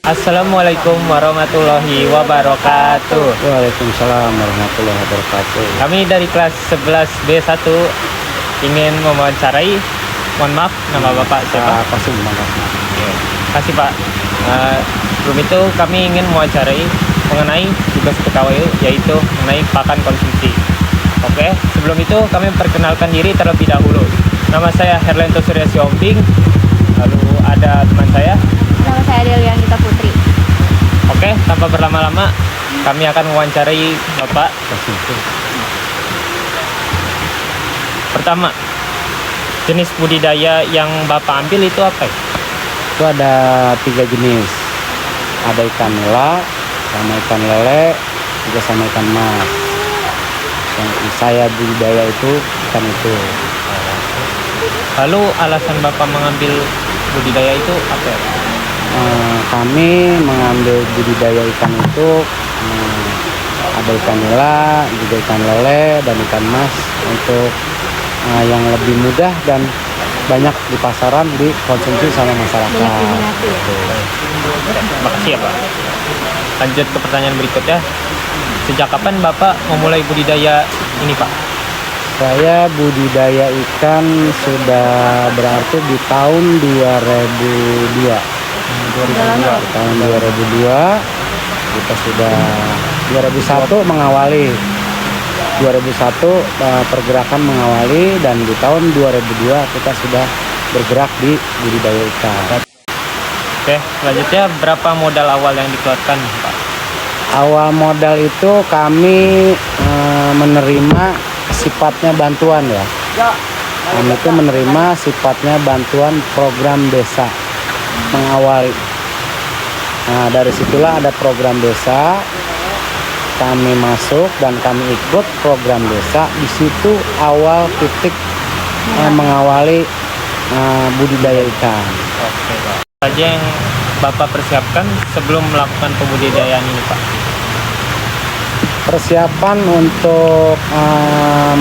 Assalamualaikum warahmatullahi wabarakatuh. Waalaikumsalam warahmatullahi wabarakatuh. Kami dari kelas 11 B1 ingin mewawancarai. Mohon maaf, nama Bapak siapa? Kasih makasih. Kasih Pak. Sebelum itu kami ingin mewawancarai mengenai tugas PKWU, yaitu mengenai pakan konsumsi. Oke, sebelum itu kami memperkenalkan diri terlebih dahulu. Nama saya Herlento Surya Siombing. Lalu ada teman saya. Nama saya Delianita Putri. Oke, tanpa berlama-lama kami akan mewawancarai Bapak. Pertama, jenis budidaya yang Bapak ambil itu apa ya? Itu ada 3 jenis. Ada ikan nila, sama ikan lele, juga sama ikan mas. Yang saya budidaya itu ikan itu. Lalu alasan Bapak mengambil budidaya itu apa ya? Kami mengambil budidaya ikan itu ada ikan nila, juga ikan lele, dan ikan mas untuk yang lebih mudah dan banyak di pasaran dikonsumsi sama masyarakat. Banyak diminati ya? Makasih ya Pak. Lanjut ke pertanyaan berikutnya. Sejak kapan Bapak memulai budidaya ini Pak? Saya budidaya ikan sudah berarti di tahun 2002. Tahun 2002 kita sudah 2001 mengawali. 2001 pergerakan mengawali, dan di tahun 2002 kita sudah bergerak di budidaya ikan. Oke, selanjutnya berapa modal awal yang dikeluarkan Pak? Awal modal itu kami menerima sifatnya bantuan ya. Kami itu menerima sifatnya bantuan program desa mengawali. Nah, dari situlah ada program desa, kami masuk dan kami ikut program desa. Di situ awal titik mengawali budidaya ikan. Oke Pak. Apa aja yang Bapak persiapkan sebelum melakukan pembudidayaan ini Pak? Persiapan untuk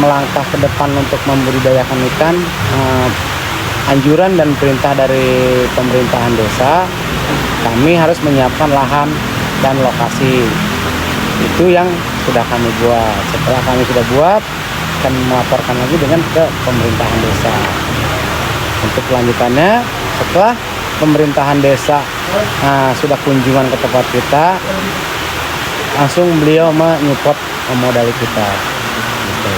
melangkah ke depan untuk membudidayakan ikan, anjuran dan perintah dari pemerintahan desa, kami harus menyiapkan lahan dan lokasi. Itu yang sudah kami buat. Setelah kami sudah buat, akan melaporkan lagi dengan ke pemerintahan desa. Untuk kelanjutannya, setelah pemerintahan desa sudah kunjungan ke tempat kita, langsung beliau menyupport modal kita. Gitu.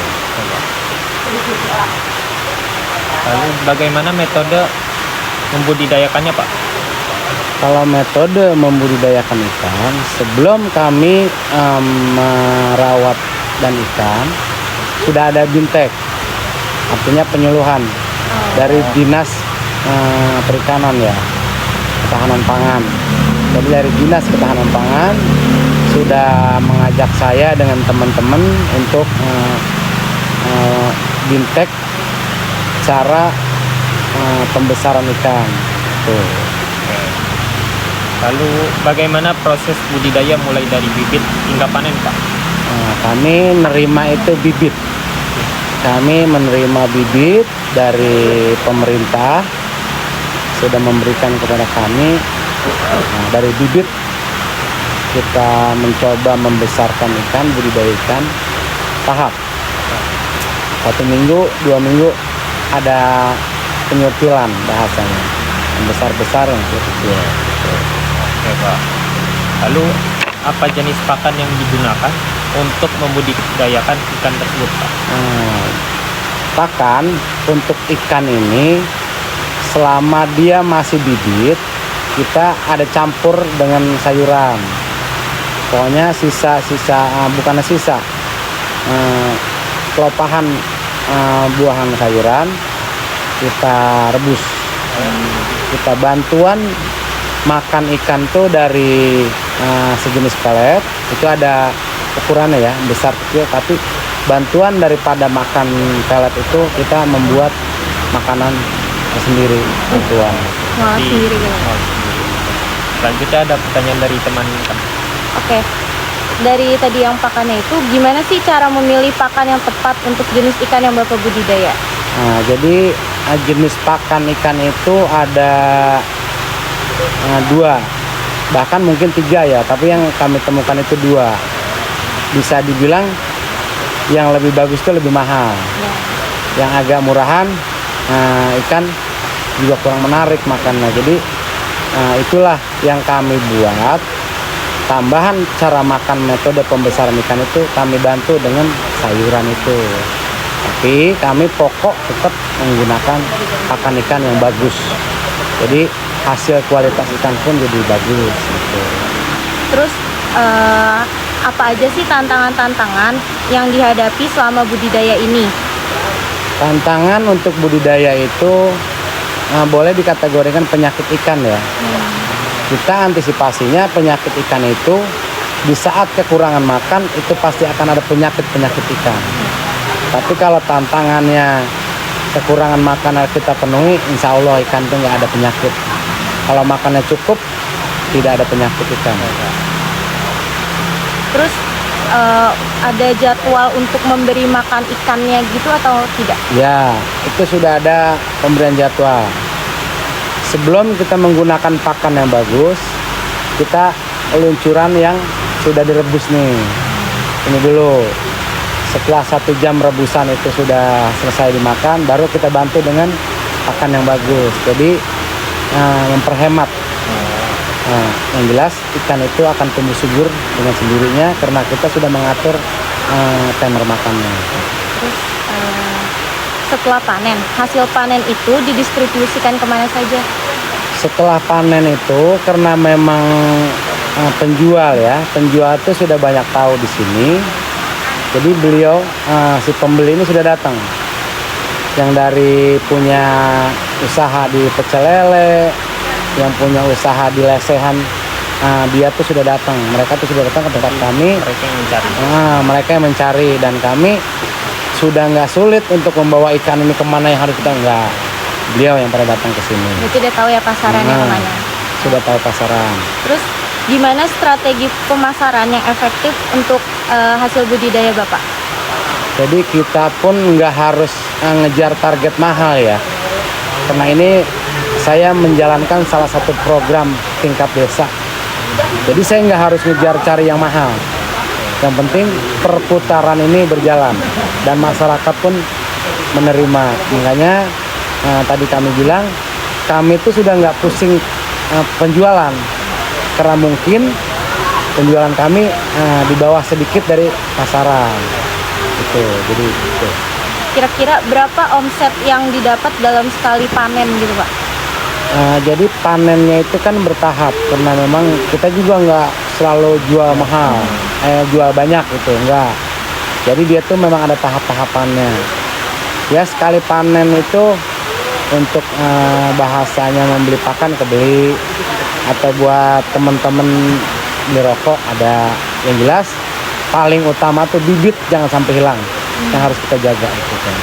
Lalu bagaimana metode membudidayakannya Pak? Kalau metode membudidayakan ikan, sebelum kami merawat dan ikan, sudah ada bintek, artinya penyuluhan dari dinas perikanan ya, ketahanan pangan. Jadi dari dinas ketahanan pangan sudah mengajak saya dengan teman-teman untuk bintek cara pembesaran ikan. Tuh. Lalu bagaimana proses budidaya mulai dari bibit hingga panen Pak? Kami menerima itu bibit. Kami menerima bibit dari pemerintah, sudah memberikan kepada kami. Dari bibit kita mencoba membesarkan ikan, budidaya ikan tahap. 1 minggu, 2 minggu ada penyurtilan bahasanya. Yang besar-besar, yang kecil. Oke Pak. Lalu apa jenis pakan yang digunakan untuk membudidayakan ikan tersebut Pak? Pakan untuk ikan ini selama dia masih bibit, kita ada campur dengan sayuran. Pokoknya bukan sisa, kelopahan buahan sayuran kita rebus. Kita bantuan makan ikan tuh dari sejenis pelet, itu ada ukurannya ya, besar kecil, tapi bantuan daripada makan pelet itu kita membuat makanan sendiri, bantuan. Sendiri gitu. Selanjutnya ada pertanyaan dari teman kami. Oke. Dari tadi yang pakannya itu, gimana sih cara memilih pakan yang tepat untuk jenis ikan yang Bapak budidaya? Nah, jadi jenis pakan ikan itu ada 2. bahkan mungkin 3 ya, tapi yang kami temukan itu 2. Bisa dibilang yang lebih bagus itu lebih mahal. Yang agak murahan ikan juga kurang menarik makannya. Jadi itulah yang kami buat. Tambahan cara makan metode pembesaran ikan itu kami bantu dengan sayuran itu. Tapi kami pokok tetap menggunakan pakan ikan yang bagus. Jadi hasil kualitas ikan pun jadi bagus gitu. Terus apa aja sih tantangan-tantangan yang dihadapi selama budidaya ini? Tantangan untuk budidaya itu boleh dikategorikan penyakit ikan ya. Kita antisipasinya penyakit ikan itu di saat kekurangan makan itu pasti akan ada penyakit-penyakit ikan. Tapi kalau tantangannya kekurangan makan harus kita penuhi, insya Allah ikan itu nggak ada penyakit. Kalau makannya cukup, tidak ada penyakit ikan. Terus ada jadwal untuk memberi makan ikannya gitu atau tidak? Ya, itu sudah ada pemberian jadwal. Sebelum kita menggunakan pakan yang bagus, kita luncuran yang sudah direbus nih. Ini dulu. Setelah 1 jam rebusan itu sudah selesai dimakan, baru kita bantu dengan pakan yang bagus. Jadi memperhemat. Yang jelas ikan itu akan tumbuh subur dengan sendirinya karena kita sudah mengatur timer makannya. Terus setelah panen, hasil panen itu didistribusikan kemana saja? Setelah panen itu karena memang penjual itu sudah banyak tahu di sini. Jadi beliau si pembeli ini sudah datang. Yang dari punya usaha di pecel lele, yang punya usaha di lesehan, dia tuh sudah datang. Mereka tuh sudah datang ke tempat kami. Mereka yang mencari. Mereka yang mencari dan kami sudah nggak sulit untuk membawa ikan ini kemana yang harus kita enggak. Beliau yang pada datang ke sini. Berarti udah tahu ya pasarannya kemana? Sudah tahu pasaran. Terus gimana strategi pemasaran yang efektif untuk hasil budidaya Bapak? Jadi kita pun nggak harus ngejar target mahal ya. Karena ini saya menjalankan salah satu program tingkat desa. Jadi saya nggak harus ngejar cari yang mahal. Yang penting perputaran ini berjalan dan masyarakat pun menerima. Makanya tadi kami bilang kami itu sudah nggak pusing penjualan karena mungkin penjualan kami di bawah sedikit dari pasaran. Gitu. Jadi gitu. Kira-kira berapa omset yang didapat dalam sekali panen gitu Pak? Jadi panennya itu kan bertahap karena memang kita juga nggak selalu jual mahal, jual banyak gitu, enggak. Jadi dia tuh memang ada tahap-tahapannya. Ya sekali panen itu untuk bahasanya membeli pakan kebeli atau buat teman-teman beli rokok ada. Yang jelas paling utama tuh bibit jangan sampai hilang yang harus kita jaga itu kan.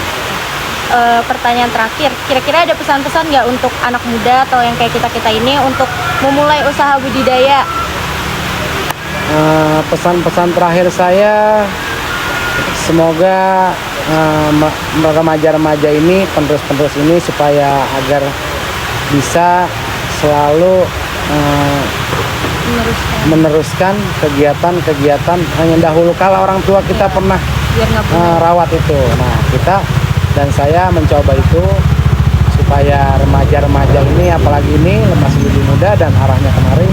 Pertanyaan terakhir, kira-kira ada pesan-pesan nggak untuk anak muda atau yang kayak kita ini untuk memulai usaha budidaya? Pesan-pesan terakhir saya semoga remaja-remaja ini penerus-penerus ini supaya agar bisa selalu meneruskan kegiatan-kegiatan yang dahulu kala orang tua kita pernah rawat itu. Nah kita dan saya mencoba itu supaya remaja-remaja ini apalagi ini masih lebih muda dan arahnya kemari,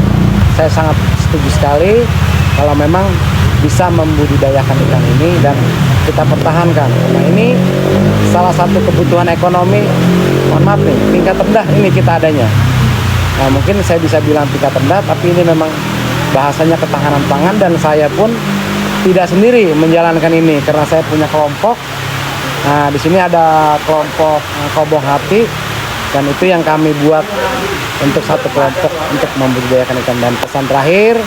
saya sangat setuju sekali kalau memang bisa membudidayakan ikan ini dan kita pertahankan. Nah ini salah satu kebutuhan ekonomi, mohon maaf nih, tingkat rendah ini kita adanya. Nah mungkin saya bisa bilang tingkat rendah, tapi ini memang bahasanya ketahanan pangan dan saya pun tidak sendiri menjalankan ini karena saya punya kelompok. Nah di sini ada kelompok Kobong Hati dan itu yang kami buat untuk satu kelompok untuk membudidayakan ikan. Dan pesan terakhir,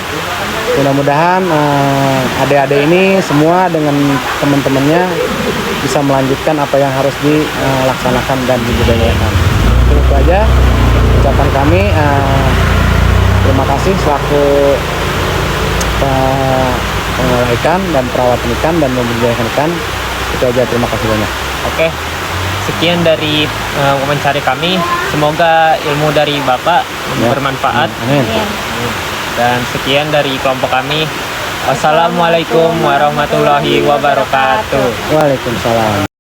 mudah-mudahan adik-adik ini semua dengan teman-temannya bisa melanjutkan apa yang harus dilaksanakan dan dibudidayakan. Itu aja ucapan kami. Terima kasih selaku pengelola ikan dan perawatan ikan dan membudidayakan ikan. Itu aja, terima kasih banyak. Oke, sekian dari wawancara kami. Semoga ilmu dari Bapak bermanfaat. Amin. Iya. Dan sekian dari kelompok kami. Wassalamualaikum warahmatullahi wabarakatuh. Waalaikumsalam.